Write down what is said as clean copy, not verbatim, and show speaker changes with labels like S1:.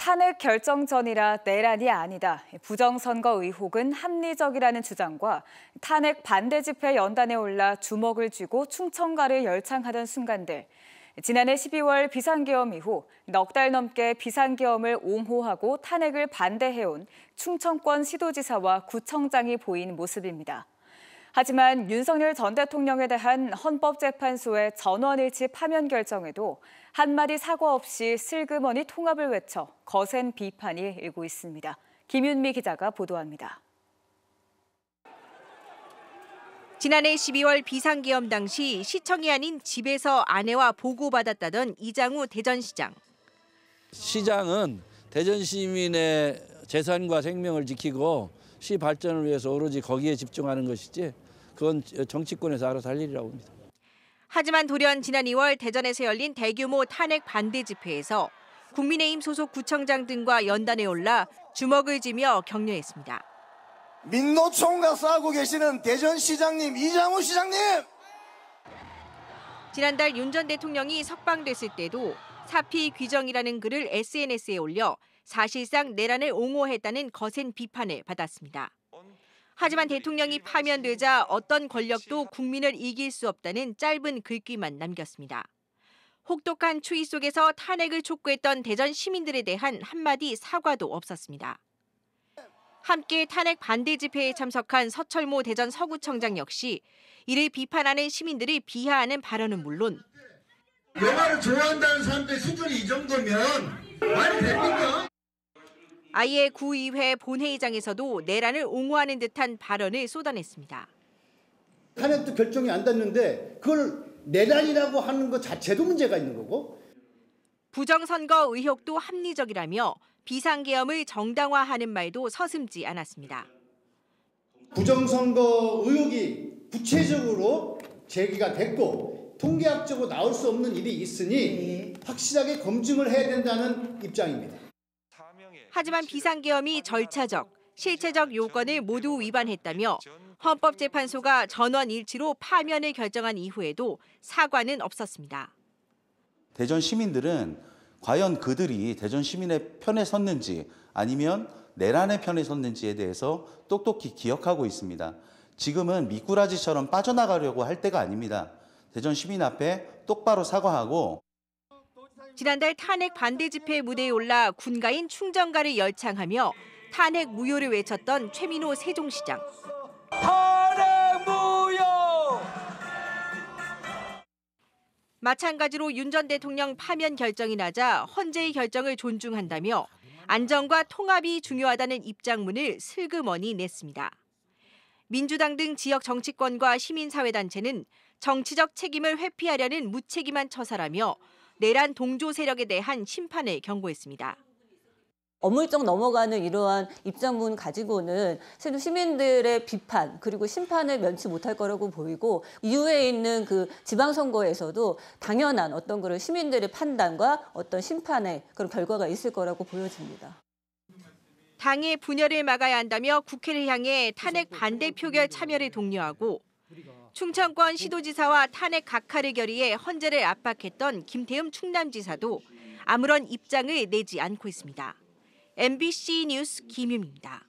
S1: 탄핵 결정전이라 내란이 아니다. 부정선거 의혹은 합리적이라는 주장과 탄핵 반대 집회 연단에 올라 주먹을 쥐고 충청가를 열창하던 순간들. 지난해 12월 비상계엄 이후 넉 달 넘게 비상계엄을 옹호하고 탄핵을 반대해온 충청권 시도지사와 구청장이 보인 모습입니다. 하지만 윤석열 전 대통령에 대한 헌법재판소의 전원일치 파면 결정에도 한마디 사과 없이 슬그머니 통합을 외쳐 거센 비판이 일고 있습니다. 김윤미 기자가 보도합니다.
S2: 지난해 12월 비상계엄 당시 시청이 아닌 집에서 아내와 보고받았다던 이장우 대전시장.
S3: 시장은 대전 시민의 재산과 생명을 지키고 시 발전을 위해서 오로지 거기에 집중하는 것이지 그건 정치권에서 알아서 할 일이라고 봅니다.
S2: 하지만 돌연 지난 2월 대전에서 열린 대규모 탄핵 반대 집회에서 국민의힘 소속 구청장 등과 연단에 올라 주먹을 쥐며 격려했습니다.
S4: 민노총과 싸우고 계시는 대전시장님, 이장우 시장님!
S2: 지난달 윤 전 대통령이 석방됐을 때도 사피 귀정이라는 글을 SNS에 올려 사실상 내란을 옹호했다는 거센 비판을 받았습니다. 하지만 대통령이 파면되자 어떤 권력도 국민을 이길 수 없다는 짧은 글귀만 남겼습니다. 혹독한 추위 속에서 탄핵을 촉구했던 대전 시민들에 대한 한마디 사과도 없었습니다. 함께 탄핵 반대 집회에 참석한 서철모 대전 서구청장 역시 이를 비판하는 시민들을 비하하는 발언은 물론
S4: 영화를 좋아한다는 사람들 수준이 이 정도면 말이 됩니까?
S2: 아예 구의회 본회의장에서도 내란을 옹호하는 듯한 발언을 쏟아냈습니다.
S5: 탄핵도 결정이 안 됐는데 그걸 내란이라고 하는 것 자체도 문제가 있는 거고.
S2: 부정선거 의혹도 합리적이라며 비상계엄을 정당화하는 말도 서슴지 않았습니다.
S5: 부정선거 의혹이 구체적으로 제기가 됐고 통계학적으로 나올 수 없는 일이 있으니 확실하게 검증을 해야 된다는 입장입니다.
S2: 하지만 비상계엄이 절차적, 실체적 요건을 모두 위반했다며 헌법재판소가 전원일치로 파면을 결정한 이후에도 사과는 없었습니다.
S6: 대전 시민들은 과연 그들이 대전 시민의 편에 섰는지 아니면 내란의 편에 섰는지에 대해서 똑똑히 기억하고 있습니다. 지금은 미꾸라지처럼 빠져나가려고 할 때가 아닙니다. 대전 시민 앞에 똑바로 사과하고
S2: 지난달 탄핵 반대 집회 무대에 올라 군가인 충정가를 열창하며 탄핵 무효를 외쳤던 최민호 세종시장.
S7: 탄핵 무효!
S2: 마찬가지로 윤 전 대통령 파면 결정이 나자 헌재의 결정을 존중한다며 안정과 통합이 중요하다는 입장문을 슬그머니 냈습니다. 민주당 등 지역 정치권과 시민사회단체는 정치적 책임을 회피하려는 무책임한 처사라며 내란 동조 세력에 대한 심판을 경고했습니다.
S8: 어물쩍 넘어가는 이러한 입장문 가지고는 시민들의 비판 그리고 심판을 면치 못할 거라고 보이고 이후에 있는 그 지방선거에서도 당연한 어떤 그런 시민들의 판단과 어떤 심판의 그런 결과가 있을 거라고 보여집니다.
S2: 당의 분열을 막아야 한다며 국회를 향해 탄핵 반대 표결 참여를 독려하고 충청권 시도지사와 탄핵 각하를 결의해 헌재를 압박했던 김태흠 충남지사도 아무런 입장을 내지 않고 있습니다. MBC 뉴스 김유미입니다.